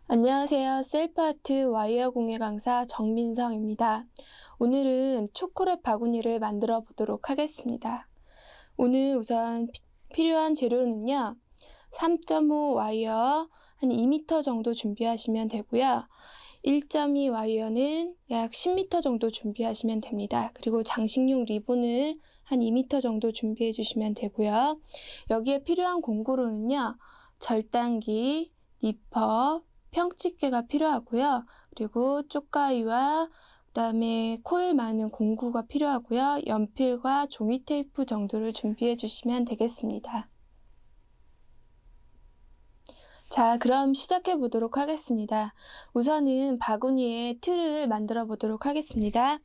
안녕하세요. 셀프아트 와이어 공예 강사 정민성입니다. 오늘은 초콜릿 바구니를 만들어 보도록 하겠습니다. 오늘 우선 필요한 재료는요. 3.5 와이어 한 2m 정도 준비하시면 되고요. 1.2 와이어는 약 10m 정도 준비하시면 됩니다. 그리고 장식용 리본을 한 2m 정도 준비해 주시면 되고요. 여기에 필요한 공구로는요. 절단기, 니퍼, 평집게가 필요하고요. 그리고 쪽가위와 그다음에 코일 많은 공구가 필요하고요. 연필과 종이 테이프 정도를 준비해 주시면 되겠습니다. 자, 그럼 시작해 보도록 하겠습니다. 우선은 바구니에 틀을 만들어 보도록 하겠습니다.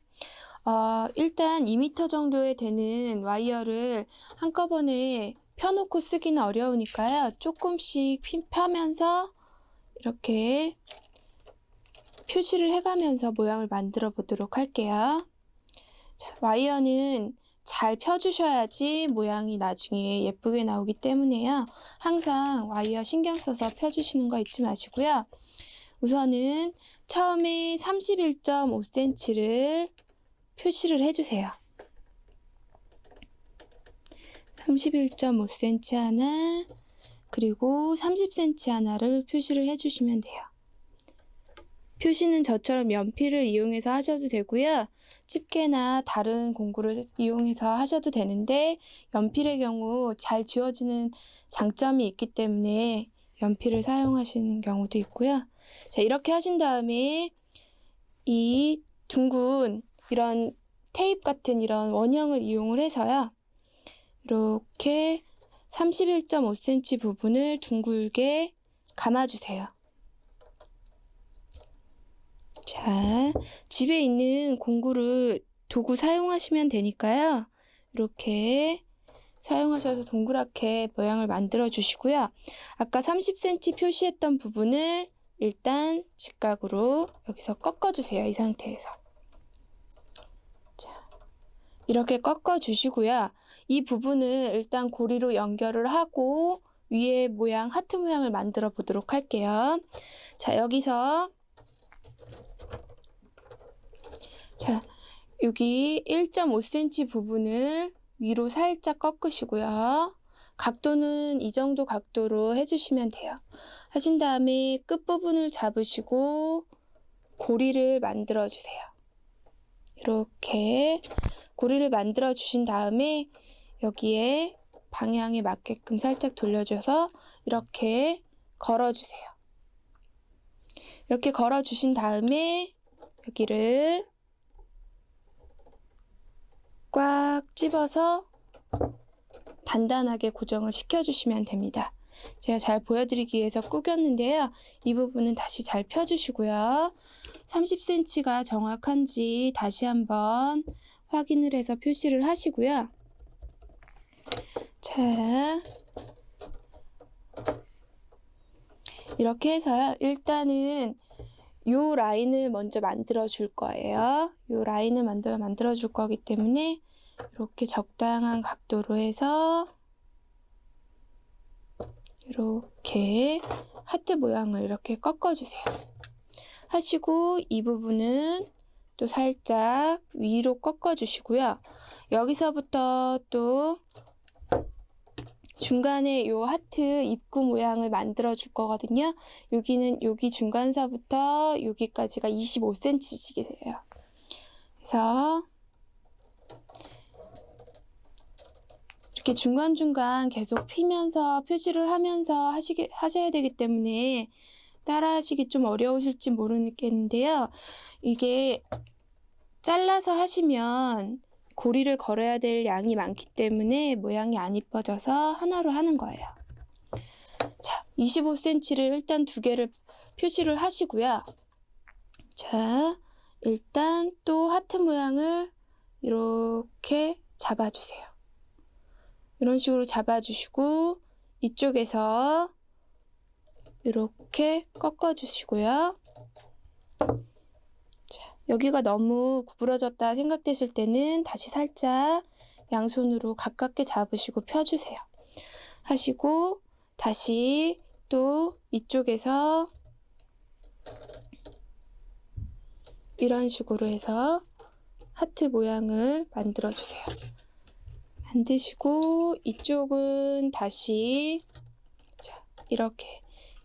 일단 2m 정도에 되는 와이어를 한꺼번에 펴놓고 쓰기는 어려우니까요. 조금씩 펴면서 이렇게 표시를 해가면서 모양을 만들어 보도록 할게요. 자, 와이어는 잘 펴주셔야지 모양이 나중에 예쁘게 나오기 때문에요. 항상 와이어 신경 써서 펴주시는 거 잊지 마시고요. 우선은 처음에 31.5cm를 표시를 해주세요. 31.5cm 하나, 그리고 30cm 하나를 표시를 해주시면 돼요. 표시는 저처럼 연필을 이용해서 하셔도 되고요. 집게나 다른 공구를 이용해서 하셔도 되는데 연필의 경우 잘 지워지는 장점이 있기 때문에 연필을 사용하시는 경우도 있고요. 자, 이렇게 하신 다음에 이 둥근 이런 테이프 같은 이런 원형을 이용을 해서요. 이렇게 31.5cm 부분을 둥글게 감아주세요. 자, 집에 있는 공구를 도구 사용하시면 되니까요. 이렇게 사용하셔서 동그랗게 모양을 만들어 주시고요. 아까 30cm 표시했던 부분을 일단 직각으로 여기서 꺾어 주세요. 이 상태에서. 자, 이렇게 꺾어 주시고요. 이 부분을 일단 고리로 연결을 하고 위에 모양 하트 모양을 만들어 보도록 할게요. 자, 여기서 자, 여기 1.5cm 부분을 위로 살짝 꺾으시고요. 각도는 이 정도 각도로 해주시면 돼요. 하신 다음에 끝부분을 잡으시고 고리를 만들어 주세요. 이렇게 고리를 만들어 주신 다음에 여기에 방향에 맞게끔 살짝 돌려줘서 이렇게 걸어주세요. 이렇게 걸어주신 다음에 여기를 꽉 집어서 단단하게 고정을 시켜주시면 됩니다. 제가 잘 보여드리기 위해서 구겼는데요. 이 부분은 다시 잘 펴주시고요. 30cm가 정확한지 다시 한번 확인을 해서 표시를 하시고요. 자, 이렇게 해서요. 일단은 요 라인을 먼저 만들어 줄 거예요. 요 라인을 만들어 줄 거기 때문에 이렇게 적당한 각도로 해서 이렇게 하트 모양을 이렇게 꺾어 주세요. 하시고 이 부분은 또 살짝 위로 꺾어 주시고요. 여기서부터 또 중간에 요 하트 입구 모양을 만들어 줄 거거든요. 여기 중간사부터 여기까지가 25cm씩이세요. 그래서 이렇게 중간중간 계속 피면서 표시를 하면서 하셔야 되기 때문에 따라 하시기 좀 어려우실지 모르겠는데요. 이게 잘라서 하시면 고리를 걸어야 될 양이 많기 때문에 모양이 안 이뻐져서 하나로 하는 거예요. 자, 25cm를 일단 두 개를 표시를 하시고요. 자, 일단 또 하트 모양을 이렇게 잡아주세요. 이런 식으로 잡아주시고 이쪽에서 이렇게 꺾어주시고요. 자, 여기가 너무 구부러졌다 생각되실 때는 다시 살짝 양손으로 가깝게 잡으시고 펴주세요. 하시고 다시 또 이쪽에서 이런 식으로 해서 하트 모양을 만들어 주세요. 만드시고 이쪽은 다시 이렇게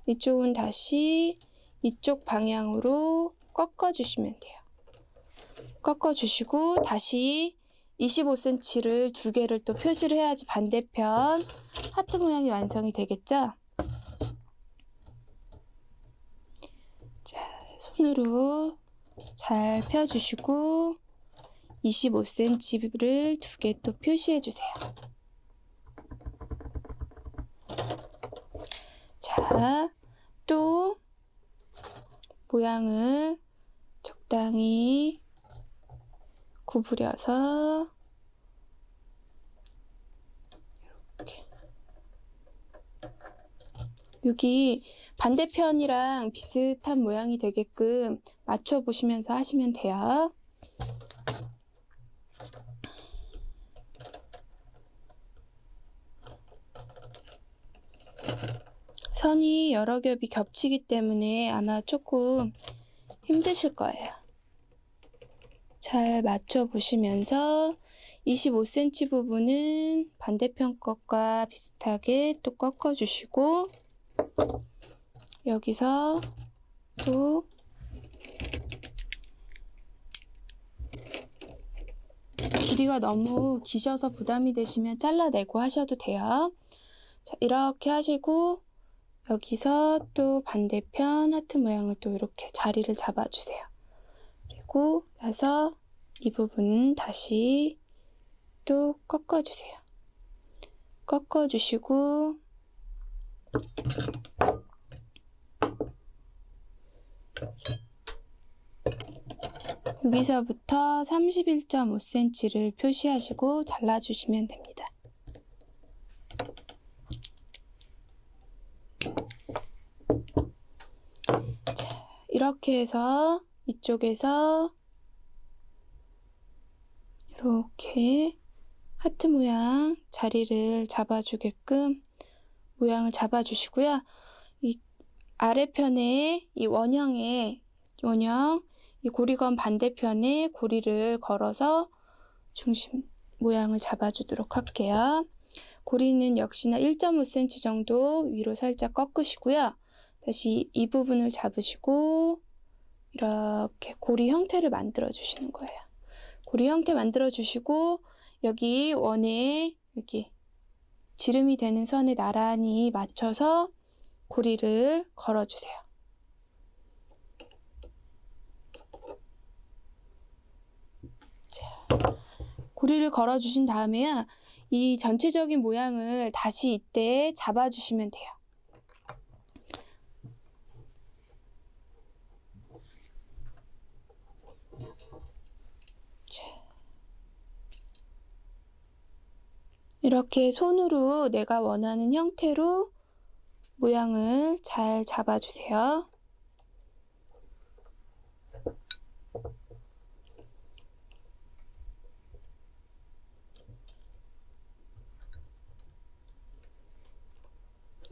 이쪽은 다시 이쪽 방향으로 꺾어 주시면 돼요. 꺾어 주시고 다시 25cm를 두 개를 또 표시를 해야지 반대편 하트 모양이 완성이 되겠죠? 자, 손으로 잘 펴주시고 25cm를 두 개 또 표시해 주세요. 자, 또 모양을 적당히 구부려서 이렇게 여기 반대편이랑 비슷한 모양이 되게끔 맞춰 보시면서 하시면 돼요. 선이 여러 겹이 겹치기 때문에 아마 조금 힘드실 거예요. 잘 맞춰 보시면서 25cm 부분은 반대편 것과 비슷하게 또 꺾어 주시고 여기서 또 길이가 너무 기셔서 부담이 되시면 잘라내고 하셔도 돼요. 자, 이렇게 하시고 여기서 또 반대편 하트 모양을 또 이렇게 자리를 잡아주세요. 그리고 나서 이 부분 다시 또 꺾어주세요. 꺾어주시고 여기서부터 31.5cm를 표시하시고 잘라주시면 됩니다. 자, 이렇게 해서 이쪽에서 이렇게 하트 모양 자리를 잡아주게끔 모양을 잡아주시고요. 이 아래편에 이 원형 이 고리건 반대편에 고리를 걸어서 중심 모양을 잡아주도록 할게요. 고리는 역시나 1.5cm 정도 위로 살짝 꺾으시고요. 다시 이 부분을 잡으시고 이렇게 고리 형태를 만들어 주시는 거예요. 고리 형태 만들어 주시고 여기 원에 여기 지름이 되는 선에 나란히 맞춰서 고리를 걸어 주세요. 자, 고리를 걸어 주신 다음에요. 이 전체적인 모양을 다시 이때 잡아 주시면 돼요. 이렇게 손으로 내가 원하는 형태로 모양을 잘 잡아주세요.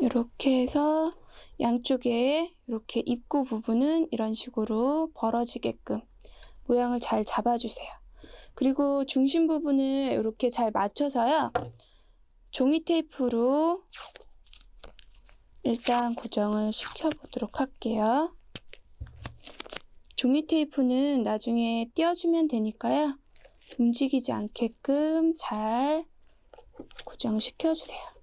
이렇게 해서 양쪽에 이렇게 입구 부분은 이런 식으로 벌어지게끔 모양을 잘 잡아주세요. 그리고 중심 부분을 이렇게 잘 맞춰서요. 종이 테이프로 일단 고정을 시켜보도록 할게요. 종이 테이프는 나중에 띄워주면 되니까요. 움직이지 않게끔 잘 고정시켜주세요.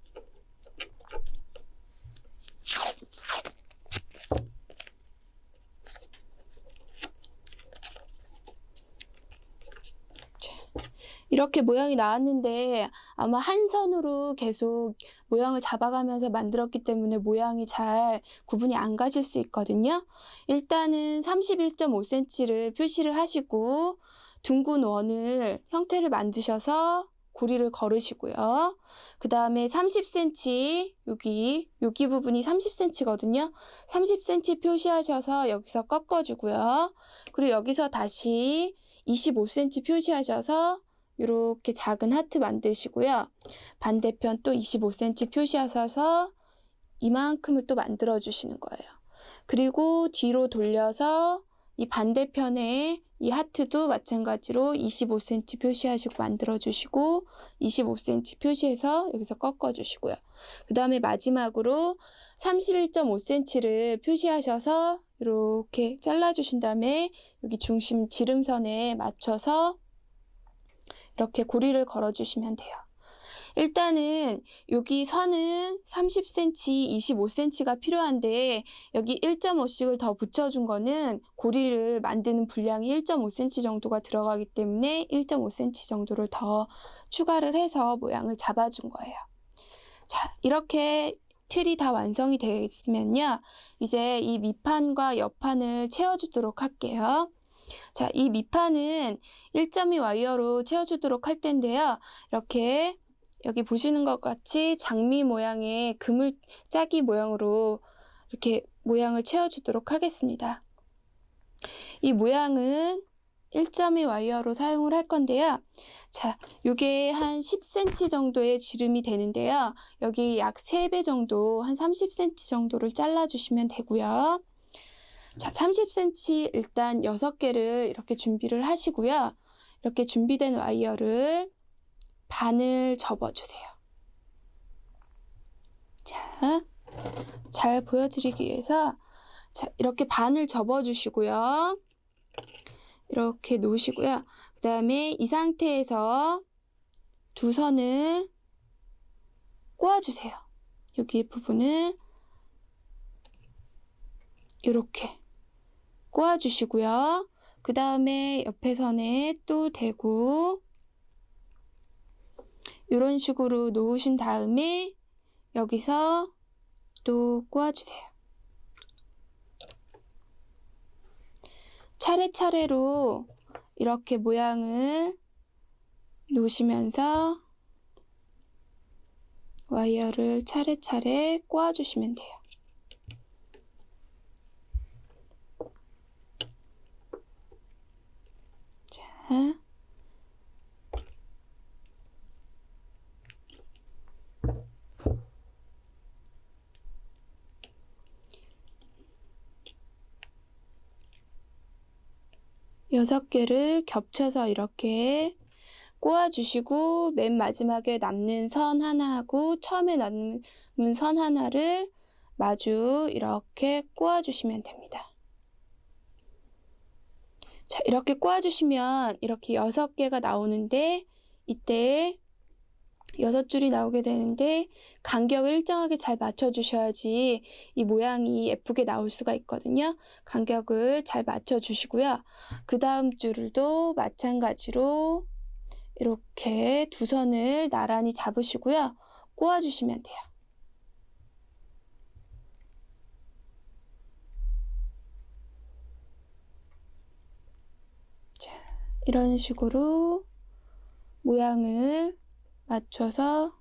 이렇게 모양이 나왔는데 아마 한 선으로 계속 모양을 잡아가면서 만들었기 때문에 모양이 잘 구분이 안 가실 수 있거든요. 일단은 31.5cm를 표시를 하시고 둥근 원을 형태를 만드셔서 고리를 걸으시고요. 그 다음에 30cm 여기 부분이 30cm거든요. 30cm 표시하셔서 여기서 꺾어주고요. 그리고 여기서 다시 25cm 표시하셔서 이렇게 작은 하트 만드시고요. 반대편 또 25cm 표시하셔서 이만큼을 또 만들어 주시는 거예요. 그리고 뒤로 돌려서 이 반대편에 이 하트도 마찬가지로 25cm 표시하시고 만들어주시고 25cm 표시해서 여기서 꺾어주시고요. 그 다음에 마지막으로 31.5cm를 표시하셔서 이렇게 잘라주신 다음에 여기 중심 지름선에 맞춰서 이렇게 고리를 걸어주시면 돼요. 일단은 여기 선은 30cm, 25cm가 필요한데 여기 1.5씩을 더 붙여준 거는 고리를 만드는 분량이 1.5cm 정도가 들어가기 때문에 1.5cm 정도를 더 추가를 해서 모양을 잡아준 거예요. 자, 이렇게 틀이 다 완성이 되었으면요. 이제 이 밑판과 옆판을 채워주도록 할게요. 자, 이 밑판은 1.2 와이어로 채워주도록 할 텐데요. 이렇게 여기 보시는 것 같이 장미 모양의 그물짜기 모양으로 이렇게 모양을 채워주도록 하겠습니다. 이 모양은 1.2 와이어로 사용을 할 건데요. 자, 요게 한 10cm 정도의 지름이 되는데요. 여기 약 3배 정도, 한 30cm 정도를 잘라주시면 되고요. 자, 30cm 일단 6개를 이렇게 준비를 하시고요. 이렇게 준비된 와이어를 반을 접어주세요. 자, 잘 보여드리기 위해서 자, 이렇게 반을 접어주시고요. 이렇게 놓으시고요. 그 다음에 이 상태에서 두 선을 꼬아주세요. 여기 부분을 이렇게 꼬아주시고요. 그 다음에 옆에 선에 또 대고 이런 식으로 놓으신 다음에 여기서 또 꼬아주세요. 차례차례로 이렇게 모양을 놓으시면서 와이어를 차례차례 꼬아주시면 돼요. 자, 여섯 개를 겹쳐서 이렇게 꼬아주시고 맨 마지막에 남는 선 하나하고 처음에 남은 선 하나를 마주 이렇게 꼬아주시면 됩니다. 자, 이렇게 꼬아주시면 이렇게 6개가 나오는데 이때 6줄이 나오게 되는데 간격을 일정하게 잘 맞춰주셔야지 이 모양이 예쁘게 나올 수가 있거든요. 간격을 잘 맞춰주시고요. 그 다음 줄도 마찬가지로 이렇게 두 선을 나란히 잡으시고요. 꼬아주시면 돼요. 자, 이런 식으로 모양을 맞춰서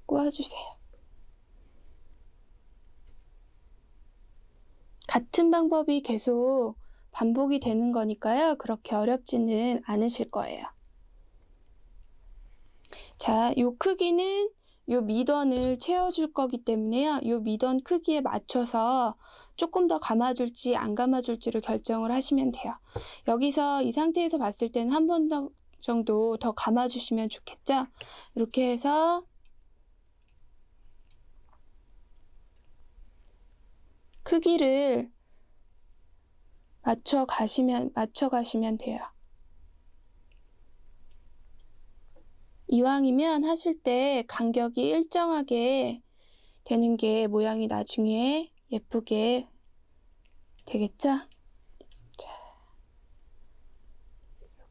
꼬아주세요. 같은 방법이 계속 반복이 되는 거니까요. 그렇게 어렵지는 않으실 거예요. 자, 요 크기는 요 미던을 채워줄 거기 때문에요. 요 미던 크기에 맞춰서 조금 더 감아줄지 안 감아줄지를 결정을 하시면 돼요. 여기서 이 상태에서 봤을 때는 한 번 정도 더 감아주시면 좋겠죠? 이렇게 해서 크기를 맞춰 가시면 돼요. 이왕이면 하실 때 간격이 일정하게 되는 게 모양이 나중에 예쁘게 되겠죠? 자,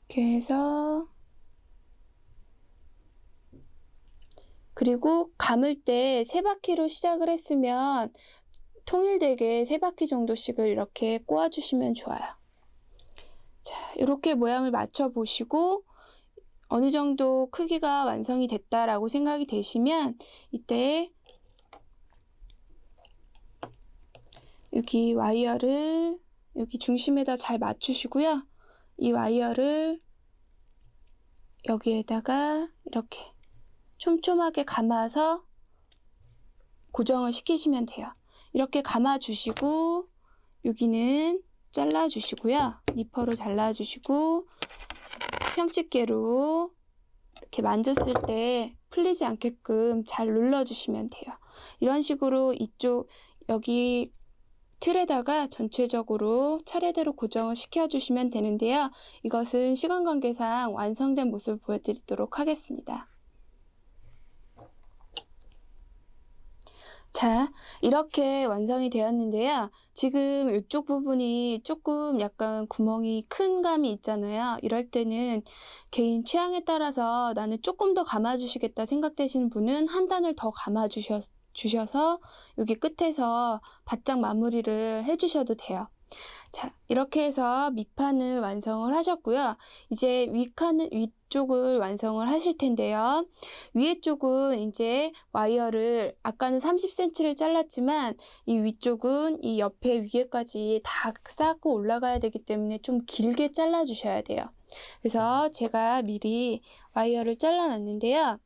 이렇게 해서 그리고 감을 때 3바퀴로 시작을 했으면 통일되게 3바퀴 정도씩을 이렇게 꼬아주시면 좋아요. 자, 이렇게 모양을 맞춰 보시고 어느 정도 크기가 완성이 됐다라고 생각이 되시면 이때 여기 와이어를 여기 중심에다 잘 맞추시고요. 이 와이어를 여기에다가 이렇게 촘촘하게 감아서 고정을 시키시면 돼요. 이렇게 감아주시고 여기는 잘라주시고요. 니퍼로 잘라주시고 형집게로 이렇게 만졌을 때 풀리지 않게끔 잘 눌러주시면 돼요. 이런 식으로 이쪽 여기 틀에다가 전체적으로 차례대로 고정을 시켜주시면 되는데요. 이것은 시간 관계상 완성된 모습을 보여드리도록 하겠습니다. 자, 이렇게 완성이 되었는데요. 지금 이쪽 부분이 조금 약간 구멍이 큰 감이 있잖아요. 이럴 때는 개인 취향에 따라서 나는 조금 더 감아주시겠다 생각되시는 분은 한 단을 더 감아주셔서 여기 끝에서 바짝 마무리를 해주셔도 돼요. 자, 이렇게 해서 밑판을 완성을 하셨고요. 이제 위쪽을 완성을 하실 텐데요. 위에 쪽은 이제 와이어를 아까는 30cm를 잘랐지만 이 위쪽은 이 옆에 위에까지 다 쌓고 올라가야 되기 때문에 좀 길게 잘라 주셔야 돼요. 그래서 제가 미리 와이어를 잘라 놨는데요.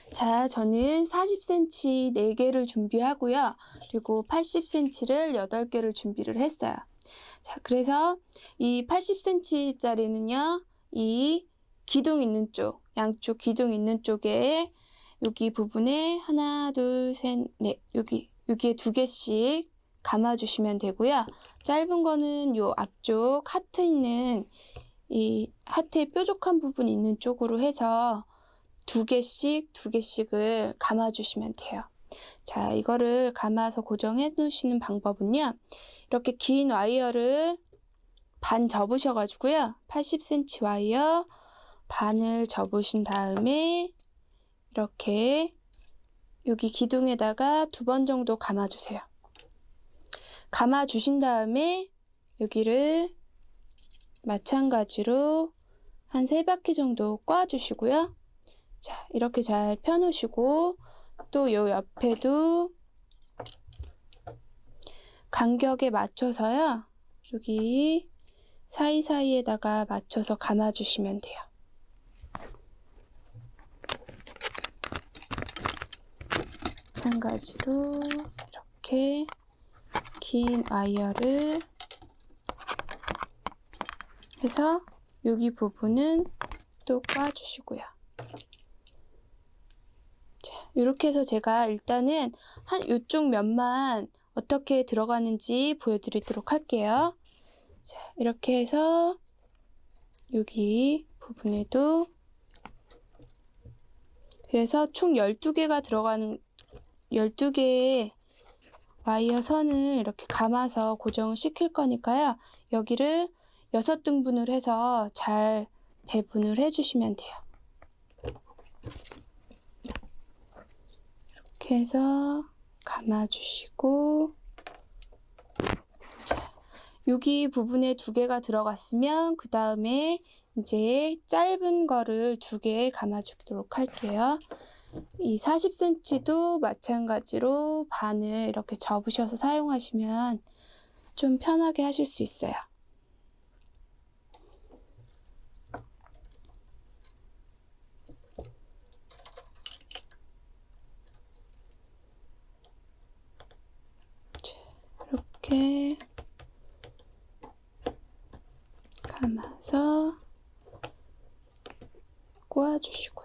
자, 저는 40cm 4개를 준비하고요. 그리고 80cm를 8개를 준비를 했어요. 자, 그래서 이 80cm짜리는요, 이 기둥 있는 쪽, 양쪽 기둥 있는 쪽에 여기 부분에 하나, 둘, 셋, 넷, 여기에 2개씩 감아주시면 되고요. 짧은 거는 요 앞쪽 하트 있는 이 하트의 뾰족한 부분 있는 쪽으로 해서 2개씩을 감아주시면 돼요. 자, 이거를 감아서 고정해 놓으시는 방법은요. 이렇게 긴 와이어를 반 접으셔가지고요. 80cm 와이어 반을 접으신 다음에 이렇게 여기 기둥에다가 2번 정도 감아주세요. 감아주신 다음에 여기를 마찬가지로 한 3바퀴 정도 꽈주시고요. 자, 이렇게 잘 펴놓으시고 또 요 옆에도 간격에 맞춰서요. 여기 사이사이에다가 맞춰서 감아주시면 돼요. 마찬가지로 이렇게 긴 와이어를 해서 여기 부분은 또 꽈주시고요. 자, 이렇게 해서 제가 일단은 한 이쪽 면만 어떻게 들어가는지 보여드리도록 할게요. 자, 이렇게 해서 여기 부분에도 그래서 총 12개가 들어가는 12개의 와이어 선을 이렇게 감아서 고정을 시킬 거니까요. 여기를 6등분을 해서 잘 배분을 해주시면 돼요. 이렇게 해서 감아주시고 자, 여기 부분에 2개가 들어갔으면 그 다음에 이제 짧은 거를 2개 감아주도록 할게요. 이 40cm도 마찬가지로 반을 이렇게 접으셔서 사용하시면 좀 편하게 하실 수 있어요. 이렇게 감아서 꼬아주시고요.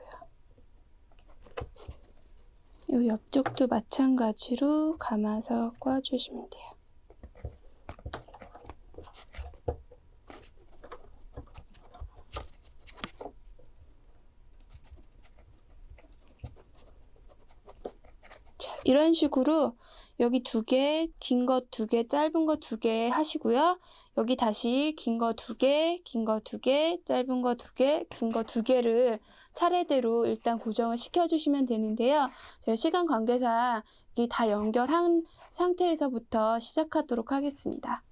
이 옆쪽도 마찬가지로 감아서 꼬아주시면 돼요. 자, 이런 식으로 여기 2개, 긴 거 2개, 짧은 거 2개 하시고요. 여기 다시 긴 거 2개, 긴 거 2개, 짧은 거 2개, 긴 거 2개를 차례대로 일단 고정을 시켜주시면 되는데요. 제가 시간 관계상 여기 다 연결한 상태에서부터 시작하도록 하겠습니다.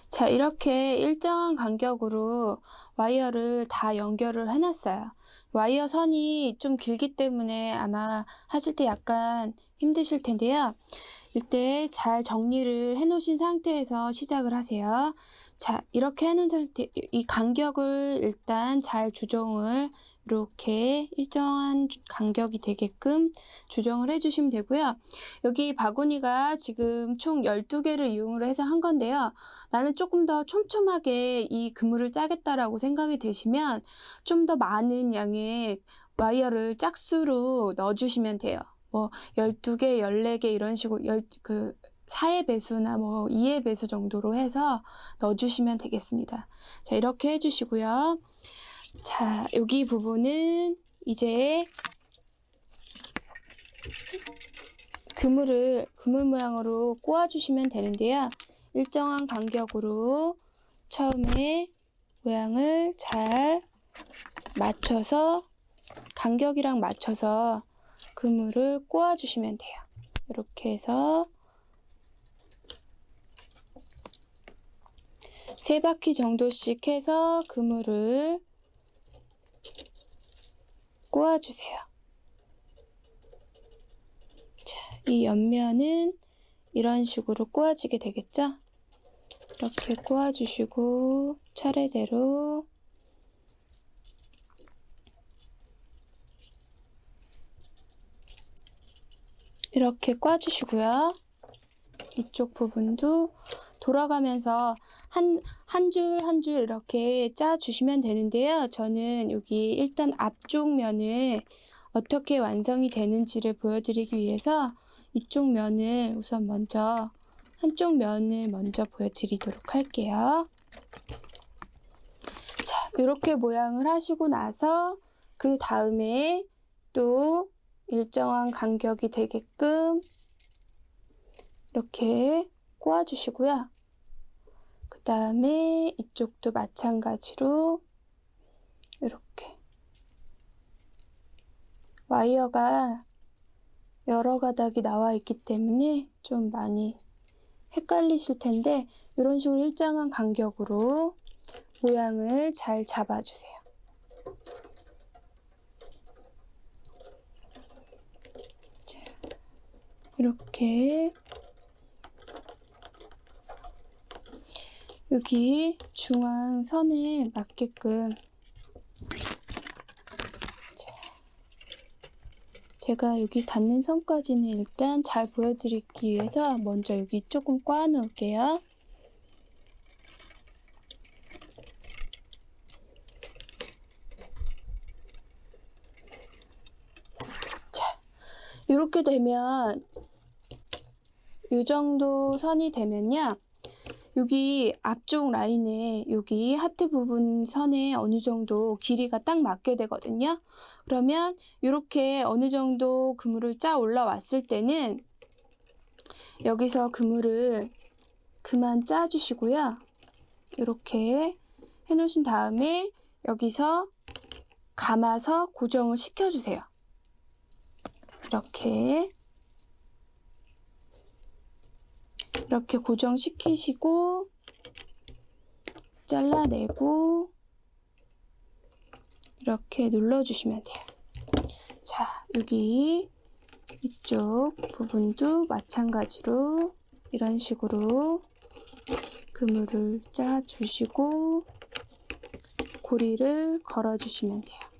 자, 이렇게 일정한 간격으로 와이어를 다 연결을 해놨어요. 와이어 선이 좀 길기 때문에 아마 하실 때 약간 힘드실 텐데요. 이때 잘 정리를 해 놓으신 상태에서 시작을 하세요. 자, 이렇게 해 놓은 상태, 이 간격을 일단 잘 조정을 이렇게 일정한 간격이 되게끔 조정을 해주시면 되고요. 여기 바구니가 지금 총 12개를 이용을 해서 한 건데요. 나는 조금 더 촘촘하게 이 그물을 짜겠다라고 생각이 되시면 좀 더 많은 양의 와이어를 짝수로 넣어주시면 돼요. 뭐 12개, 14개 이런 식으로 4의 배수나 뭐 2의 배수 정도로 해서 넣어주시면 되겠습니다. 자, 이렇게 해주시고요. 자, 여기 부분은 이제 그물 모양으로 꼬아주시면 되는데요. 일정한 간격으로 처음에 모양을 잘 맞춰서 간격이랑 맞춰서 그물을 꼬아주시면 돼요. 이렇게 해서 3바퀴 정도씩 해서 그물을 꼬아주세요. 자, 이 옆면은 이런 식으로 꼬아지게 되겠죠? 이렇게 꼬아주시고 차례대로 이렇게 꽈주시고요. 이쪽 부분도 돌아가면서 한 줄 한 줄 이렇게 짜주시면 되는데요. 저는 여기 일단 앞쪽 면을 어떻게 완성이 되는지를 보여드리기 위해서 이쪽 면을 우선 먼저 한쪽 면을 먼저 보여드리도록 할게요. 자, 이렇게 모양을 하시고 나서 그 다음에 또 일정한 간격이 되게끔 이렇게 꼬아주시고요. 그 다음에 이쪽도 마찬가지로 이렇게 와이어가 여러 가닥이 나와 있기 때문에 좀 많이 헷갈리실 텐데 이런 식으로 일정한 간격으로 모양을 잘 잡아주세요. 자, 이렇게 여기 중앙선에 맞게끔 제가 여기 닿는 선까지는 일단 잘 보여드리기 위해서 먼저 여기 조금 꽈 놓을게요. 자, 이렇게 되면 이 정도 선이 되면요. 여기 앞쪽 라인에 여기 하트 부분 선에 어느 정도 길이가 딱 맞게 되거든요. 그러면 이렇게 어느 정도 그물을 짜 올라왔을 때는 여기서 그물을 그만 짜 주시고요. 이렇게 해 놓으신 다음에 여기서 감아서 고정을 시켜 주세요. 이렇게 고정시키시고 잘라내고 이렇게 눌러주시면 돼요. 자, 여기 이쪽 부분도 마찬가지로 이런 식으로 그물을 짜주시고 고리를 걸어주시면 돼요.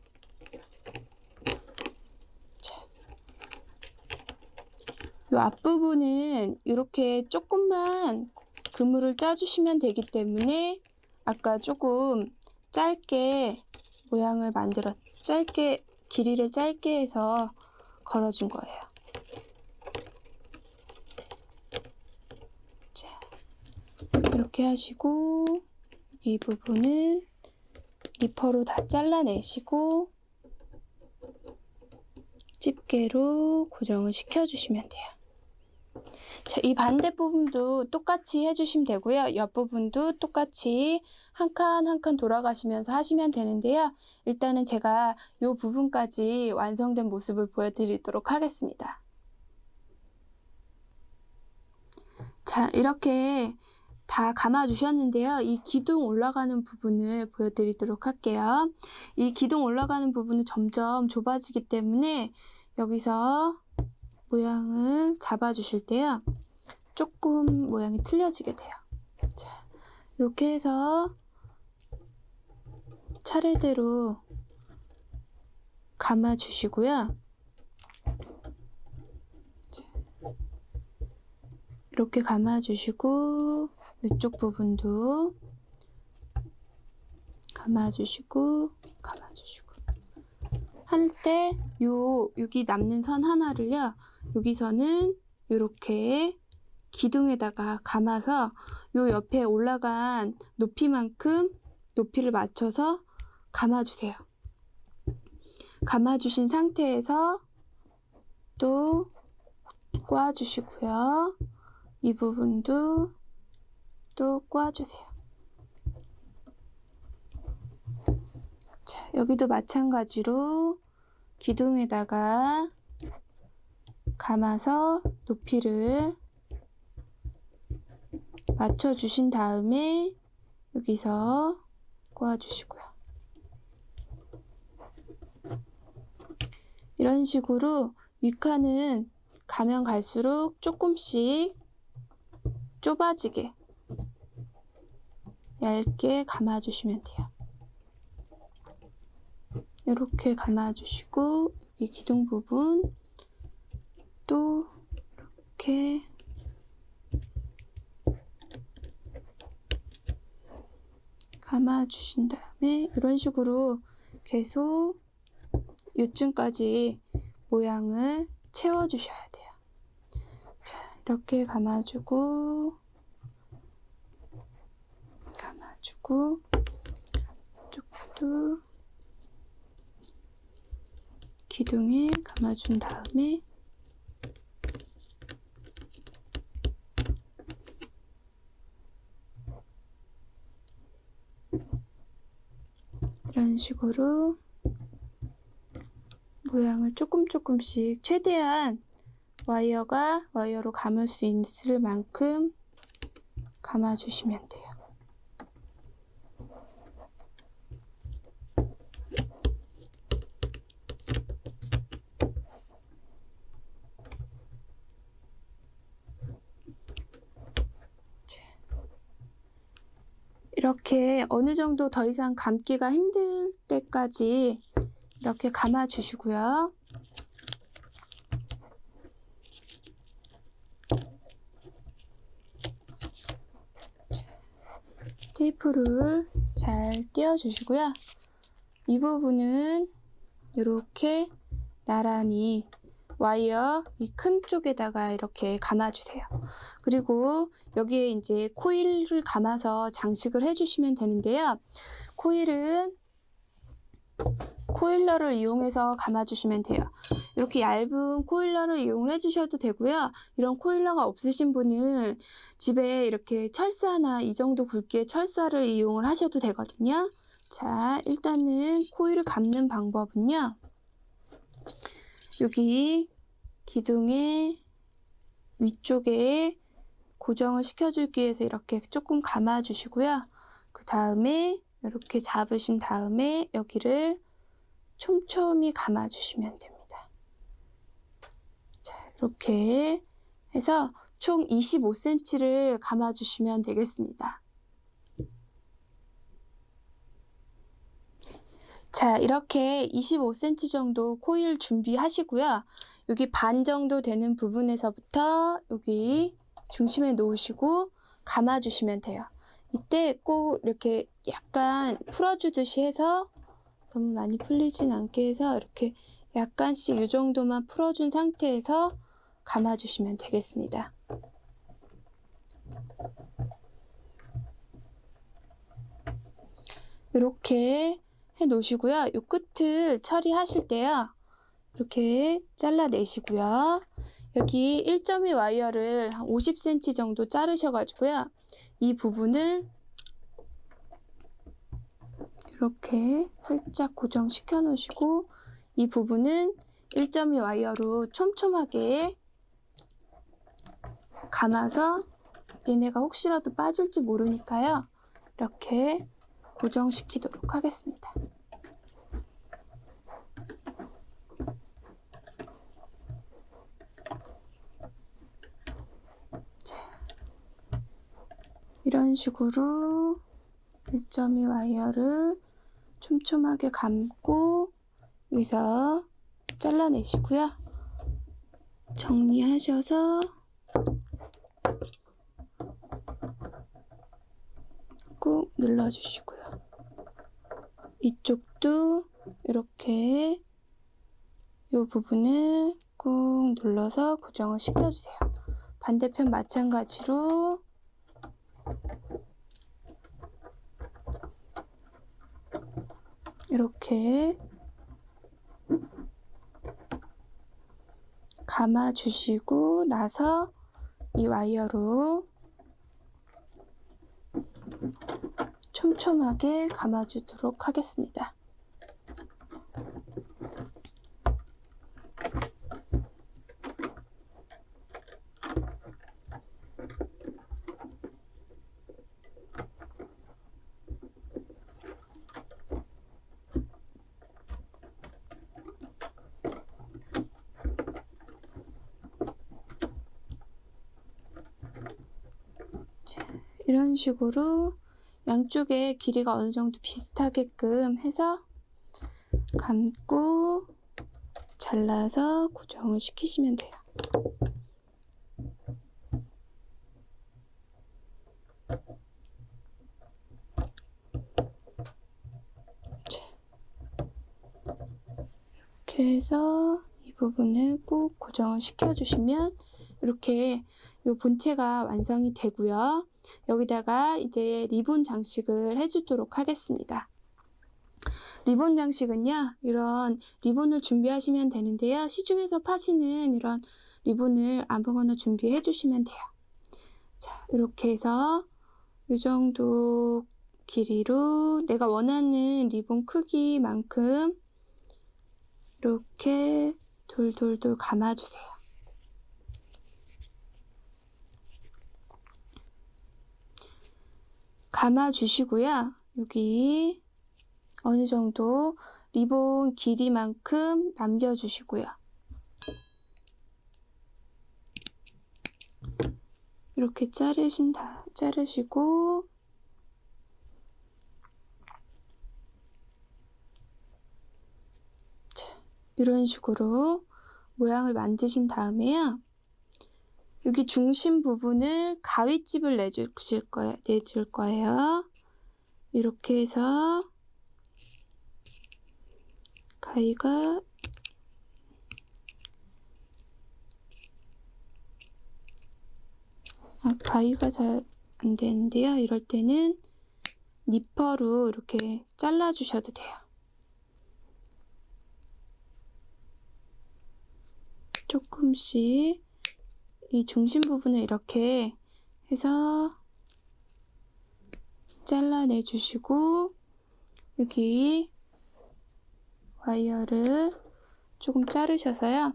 이 앞부분은 이렇게 조금만 그물을 짜주시면 되기 때문에 아까 조금 짧게 모양을 길이를 짧게 해서 걸어준 거예요. 자, 이렇게 하시고 여기 이 부분은 니퍼로 다 잘라내시고 집게로 고정을 시켜주시면 돼요. 자, 이 반대 부분도 똑같이 해주시면 되고요. 옆부분도 똑같이 한 칸 한 칸 돌아가시면서 하시면 되는데요. 일단은 제가 이 부분까지 완성된 모습을 보여드리도록 하겠습니다. 자, 이렇게 다 감아주셨는데요. 이 기둥 올라가는 부분을 보여드리도록 할게요. 이 기둥 올라가는 부분은 점점 좁아지기 때문에 여기서 모양을 잡아주실 때요. 조금 모양이 틀려지게 돼요. 자, 이렇게 해서 차례대로 감아 주시고요. 이렇게 감아 주시고 이쪽 부분도 감아 주시고 할 때 여기 남는 선 하나를요, 여기서는 이렇게 기둥에다가 감아서 요 옆에 올라간 높이만큼 높이를 맞춰서 감아주세요. 감아주신 상태에서 또 꽈주시고요. 이 부분도 또 꽈주세요. 자, 여기도 마찬가지로 기둥에다가 감아서 높이를 맞춰주신 다음에 여기서 꽈주시고요. 이런 식으로 윗칸은 가면 갈수록 조금씩 좁아지게 얇게 감아주시면 돼요. 이렇게 감아주시고 여기 기둥 부분 또 이렇게 감아주신 다음에 이런 식으로 계속 요쯤까지 모양을 채워주셔야 돼요. 자, 이렇게 감아주고 이쪽도 기둥에 감아준 다음에 이런 식으로 모양을 조금씩 최대한 와이어로 감을 수 있을 만큼 감아주시면 돼요. 이렇게 어느 정도 더 이상 감기가 힘들 때까지 이렇게 감아 주시고요. 테이프를 잘 띄워 주시고요. 이 부분은 이렇게 나란히 와이어 이 큰 쪽에다가 이렇게 감아주세요. 그리고 여기에 이제 코일을 감아서 장식을 해주시면 되는데요. 코일은 코일러를 이용해서 감아주시면 돼요. 이렇게 얇은 코일러를 이용을 해주셔도 되고요. 이런 코일러가 없으신 분은 집에 이렇게 철사나 이 정도 굵기의 철사를 이용을 하셔도 되거든요. 자, 일단은 코일을 감는 방법은요. 여기 기둥의 위쪽에 고정을 시켜주기 위해서 이렇게 조금 감아주시고요. 그 다음에 이렇게 잡으신 다음에 여기를 촘촘히 감아주시면 됩니다. 자, 이렇게 해서 총 25cm를 감아주시면 되겠습니다. 자, 이렇게 25cm 정도 코일 준비하시고요. 여기 반 정도 되는 부분에서부터 여기 중심에 놓으시고 감아주시면 돼요. 이때 꼭 이렇게 약간 풀어주듯이 해서 너무 많이 풀리진 않게 해서 이렇게 약간씩 이 정도만 풀어준 상태에서 감아주시면 되겠습니다. 이렇게 해 놓으시고요. 이 끝을 처리하실 때요. 이렇게 잘라내시고요. 여기 1.2 와이어를 한 50cm 정도 자르셔가지고요. 이 부분을 이렇게 살짝 고정시켜 놓으시고 이 부분은 1.2 와이어로 촘촘하게 감아서 얘네가 혹시라도 빠질지 모르니까요. 이렇게 고정시키도록 하겠습니다. 자, 이런 식으로 1.2 와이어를 촘촘하게 감고 여기서 잘라내시고요. 정리하셔서 꾹 눌러주시고요. 이쪽도 이렇게 이 부분을 꾹 눌러서 고정을 시켜주세요. 반대편 마찬가지로 이렇게 감아주시고 나서 이 와이어로 촘촘하게 감아주도록 하겠습니다. 이런 식으로 양쪽의 길이가 어느 정도 비슷하게끔 해서 감고 잘라서 고정을 시키시면 돼요. 이렇게 해서 이 부분을 꼭 고정을 시켜주시면 이렇게 이 본체가 완성이 되고요. 여기다가 이제 리본 장식을 해주도록 하겠습니다. 리본 장식은요, 이런 리본을 준비하시면 되는데요. 시중에서 파시는 이런 리본을 아무거나 준비해 주시면 돼요. 자, 이렇게 해서 이 정도 길이로 내가 원하는 리본 크기만큼 이렇게 돌돌돌 감아주세요. 감아주시고요. 여기 어느 정도 리본 길이만큼 남겨주시고요. 이렇게 자르시고 자, 이런 식으로 모양을 만드신 다음에요. 여기 중심 부분을 가위집을 내줄 거예요. 이렇게 해서 가위가 잘 안 되는데요. 이럴 때는 니퍼로 이렇게 잘라 주셔도 돼요. 조금씩 이 중심 부분을 이렇게 해서 잘라내 주시고 여기 와이어를 조금 자르셔서요.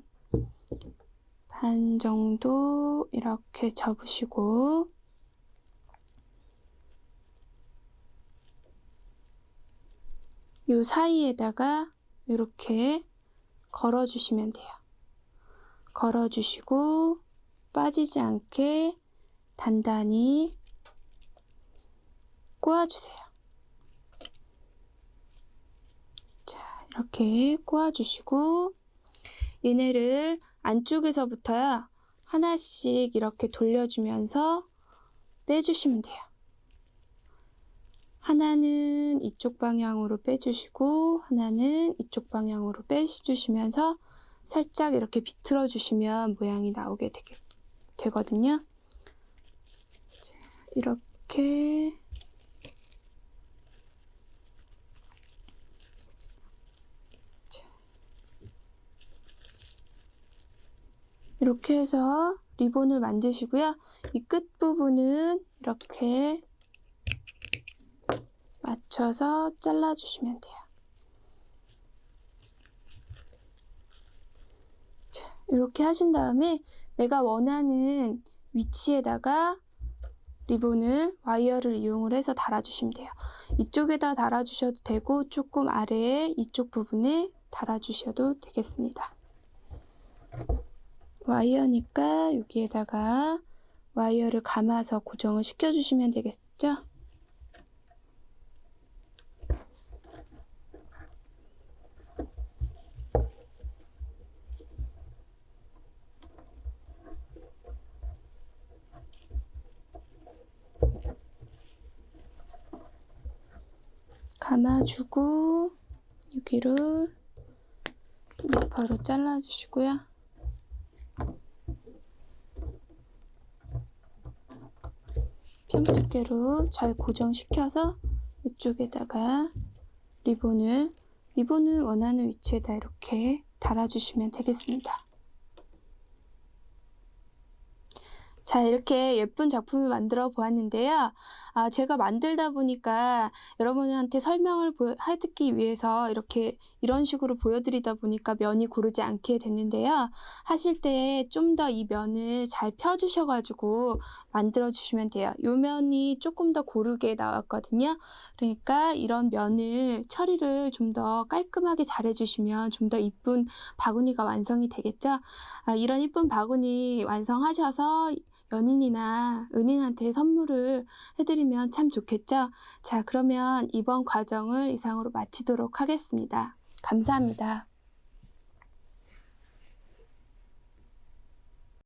반 정도 이렇게 접으시고 이 사이에다가 이렇게 걸어주시면 돼요. 걸어주시고 빠지지 않게 단단히 꼬아주세요. 자, 이렇게 꼬아주시고 얘네를 안쪽에서부터요 하나씩 이렇게 돌려주면서 빼주시면 돼요. 하나는 이쪽 방향으로 빼주시고 하나는 이쪽 방향으로 빼주시면서 살짝 이렇게 비틀어 주시면 모양이 나오게 되거든요. 자, 이렇게 이렇게 해서 리본을 만드시고요. 이 끝부분은 이렇게 맞춰서 잘라주시면 돼요. 자, 이렇게 하신 다음에 내가 원하는 위치에다가 리본을 와이어를 이용을 해서 달아주시면 돼요. 이쪽에다 달아주셔도 되고 조금 아래에 이쪽 부분에 달아주셔도 되겠습니다. 와이어니까 여기에다가 와이어를 감아서 고정을 시켜주시면 되겠죠? 감아주고 여기를 밑바로 잘라주시고요. 편집게로 잘 고정시켜서 이쪽에다가 리본을 원하는 위치에다 이렇게 달아주시면 되겠습니다. 자, 이렇게 예쁜 작품을 만들어 보았는데요. 제가 만들다 보니까 여러분한테 설명을 해드리기 위해서 이런 식으로 보여드리다 보니까 면이 고르지 않게 됐는데요. 하실 때 좀 더 이 면을 잘 펴주셔가지고 만들어 주시면 돼요. 이 면이 조금 더 고르게 나왔거든요. 그러니까 이런 면을 처리를 좀 더 깔끔하게 잘 해주시면 좀 더 이쁜 바구니가 완성이 되겠죠. 이런 이쁜 바구니 완성하셔서 연인이나 은인한테 선물을 해드리면 참 좋겠죠? 자, 그러면 이번 과정을 이상으로 마치도록 하겠습니다. 감사합니다.